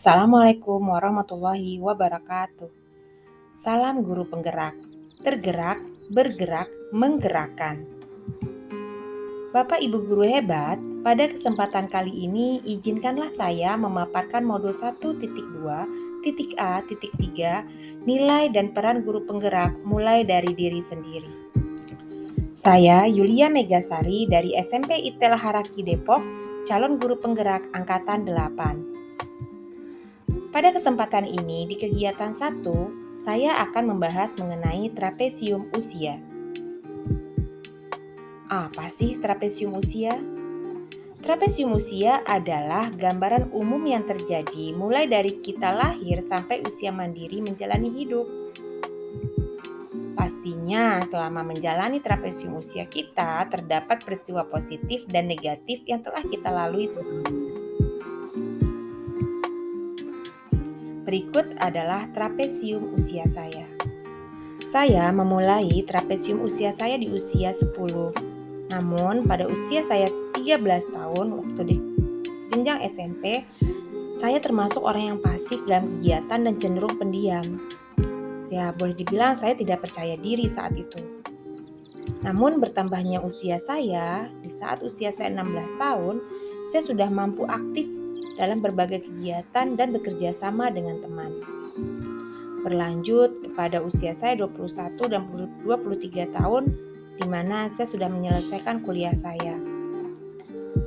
Assalamualaikum warahmatullahi wabarakatuh. Salam guru penggerak, tergerak, bergerak, menggerakkan. Bapak Ibu guru hebat, pada kesempatan kali ini izinkanlah saya memaparkan modul 1.2.a.3 nilai dan peran guru penggerak mulai dari diri sendiri. Saya Yulia Megasari dari SMP Itel Haraki Depok, calon guru penggerak angkatan 8. Pada kesempatan ini di kegiatan 1, saya akan membahas mengenai trapesium usia. Apa sih trapesium usia? Trapesium usia adalah gambaran umum yang terjadi mulai dari kita lahir sampai usia mandiri menjalani hidup. Pastinya selama menjalani trapesium usia kita terdapat peristiwa positif dan negatif yang telah kita lalui sebelumnya. Berikut adalah trapesium usia saya. Saya memulai trapesium usia saya di usia 10. Namun pada usia saya 13 tahun waktu di jenjang SMP, saya termasuk orang yang pasif dalam kegiatan dan cenderung pendiam. Ya, boleh dibilang saya tidak percaya diri saat itu. Namun bertambahnya usia saya, di saat usia saya 16 tahun, saya sudah mampu aktif dalam berbagai kegiatan dan bekerja sama dengan teman. Berlanjut kepada usia saya 21 dan 23 tahun, di mana saya sudah menyelesaikan kuliah saya.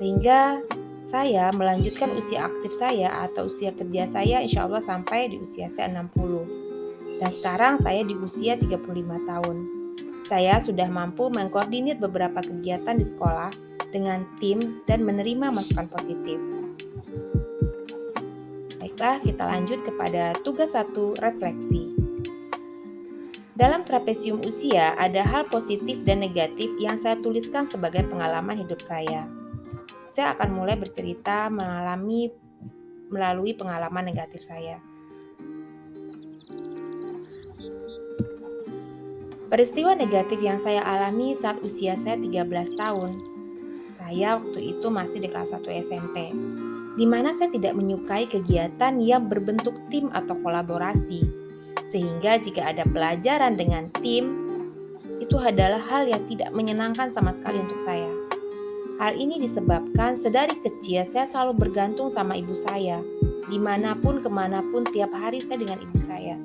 Sehingga saya melanjutkan usia aktif saya atau usia kerja saya insya Allah sampai di usia saya 60. Dan sekarang saya di usia 35 tahun. Saya sudah mampu mengkoordinir beberapa kegiatan di sekolah dengan tim dan menerima masukan positif. Baiklah, kita lanjut kepada tugas 1, refleksi. Dalam trapesium usia ada hal positif dan negatif yang saya tuliskan sebagai pengalaman hidup saya. Saya akan mulai bercerita melalui pengalaman negatif saya. Peristiwa negatif yang saya alami saat usia saya 13 tahun. Saya waktu itu masih di kelas 1 SMP, di mana saya tidak menyukai kegiatan yang berbentuk tim atau kolaborasi. Sehingga jika ada pelajaran dengan tim, itu adalah hal yang tidak menyenangkan sama sekali untuk saya. Hal ini disebabkan sedari kecil saya selalu bergantung sama ibu saya, dimanapun kemanapun tiap hari saya dengan ibu saya.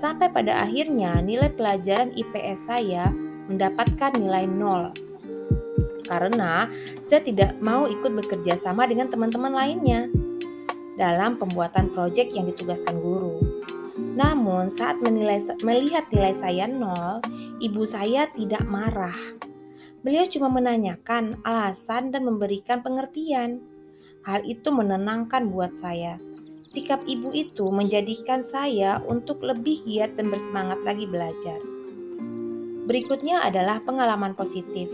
Sampai pada akhirnya nilai pelajaran IPS saya mendapatkan nilai 0. Karena saya tidak mau ikut bekerja sama dengan teman-teman lainnya dalam pembuatan proyek yang ditugaskan guru. Namun saat melihat nilai saya 0, ibu saya tidak marah. Beliau cuma menanyakan alasan dan memberikan pengertian. Hal itu menenangkan buat saya. Sikap ibu itu menjadikan saya untuk lebih giat dan bersemangat lagi belajar. Berikutnya adalah pengalaman positif.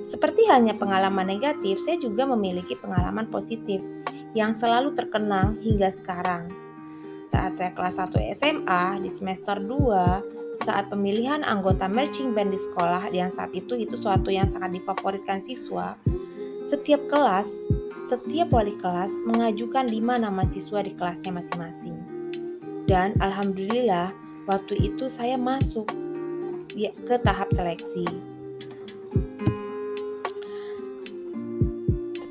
Seperti halnya pengalaman negatif, saya juga memiliki pengalaman positif yang selalu terkenang hingga sekarang. Saat saya kelas 1 SMA di semester 2, saat pemilihan anggota marching band di sekolah yang saat itu suatu yang sangat difavoritkan siswa, setiap wali kelas mengajukan 5 nama siswa di kelasnya masing-masing. Dan alhamdulillah waktu itu saya masuk ke tahap seleksi.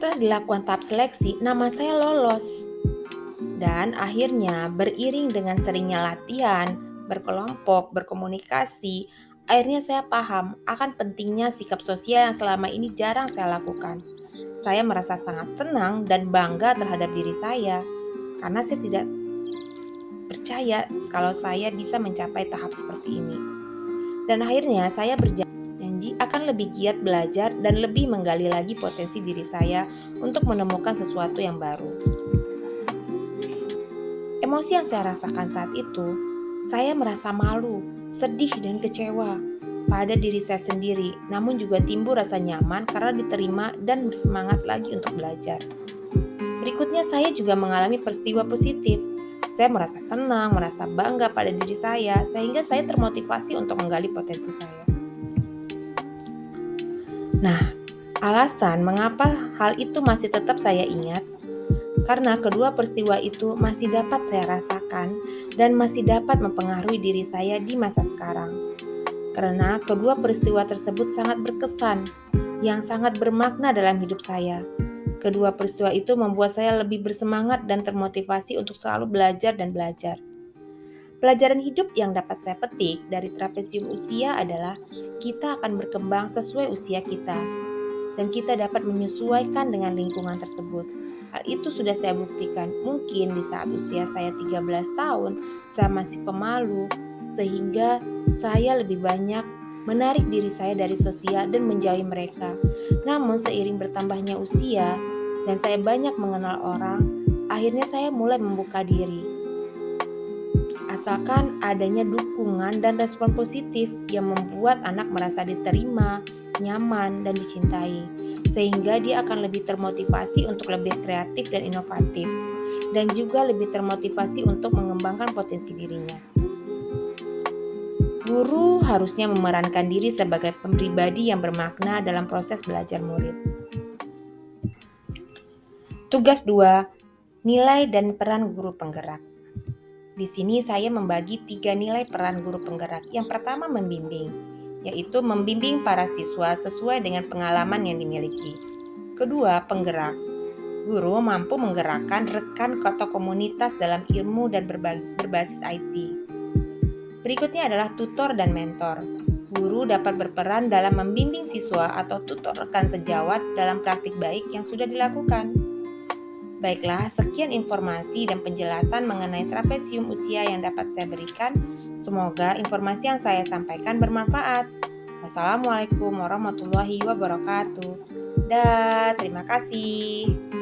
Setelah dilakukan tahap seleksi, nama saya lolos. Dan akhirnya beriring dengan seringnya latihan, berkelompok, berkomunikasi, akhirnya saya paham akan pentingnya sikap sosial yang selama ini jarang saya lakukan. Saya merasa sangat senang dan bangga terhadap diri saya karena saya tidak percaya kalau saya bisa mencapai tahap seperti ini. Dan akhirnya saya berjanji akan lebih giat belajar dan lebih menggali lagi potensi diri saya untuk menemukan sesuatu yang baru. Emosi yang saya rasakan saat itu, saya merasa malu, sedih dan kecewa pada diri saya sendiri, namun juga timbul rasa nyaman karena diterima dan bersemangat lagi untuk belajar. Berikutnya saya juga mengalami peristiwa positif. Saya merasa senang, merasa bangga pada diri saya, sehingga saya termotivasi untuk menggali potensi saya. Nah, alasan mengapa hal itu masih tetap saya ingat, karena kedua peristiwa itu masih dapat saya rasakan dan masih dapat mempengaruhi diri saya di masa sekarang. Karena kedua peristiwa tersebut sangat berkesan, yang sangat bermakna dalam hidup saya. Kedua peristiwa itu membuat saya lebih bersemangat dan termotivasi untuk selalu belajar dan belajar. Pelajaran hidup yang dapat saya petik dari trapesium usia adalah kita akan berkembang sesuai usia kita dan kita dapat menyesuaikan dengan lingkungan tersebut. Hal itu sudah saya buktikan. Mungkin di saat usia saya 13 tahun, saya masih pemalu sehingga saya lebih banyak menarik diri saya dari sosial dan menjauhi mereka. Namun seiring bertambahnya usia dan saya banyak mengenal orang, akhirnya saya mulai membuka diri. Asalkan adanya dukungan dan respon positif yang membuat anak merasa diterima, nyaman, dan dicintai, sehingga dia akan lebih termotivasi untuk lebih kreatif dan inovatif, dan juga lebih termotivasi untuk mengembangkan potensi dirinya. Guru harusnya memerankan diri sebagai pribadi yang bermakna dalam proses belajar murid. Tugas 2. Nilai dan peran guru penggerak. Di sini saya membagi 3 nilai peran guru penggerak. Yang pertama membimbing, yaitu membimbing para siswa sesuai dengan pengalaman yang dimiliki. Kedua, penggerak. Guru mampu menggerakkan rekan atau komunitas dalam ilmu dan berbasis IT. Berikutnya adalah tutor dan mentor. Guru dapat berperan dalam membimbing siswa atau tutor rekan sejawat dalam praktik baik yang sudah dilakukan. Baiklah, sekian informasi dan penjelasan mengenai trapesium usia yang dapat saya berikan. Semoga informasi yang saya sampaikan bermanfaat. Wassalamualaikum warahmatullahi wabarakatuh. Terima kasih.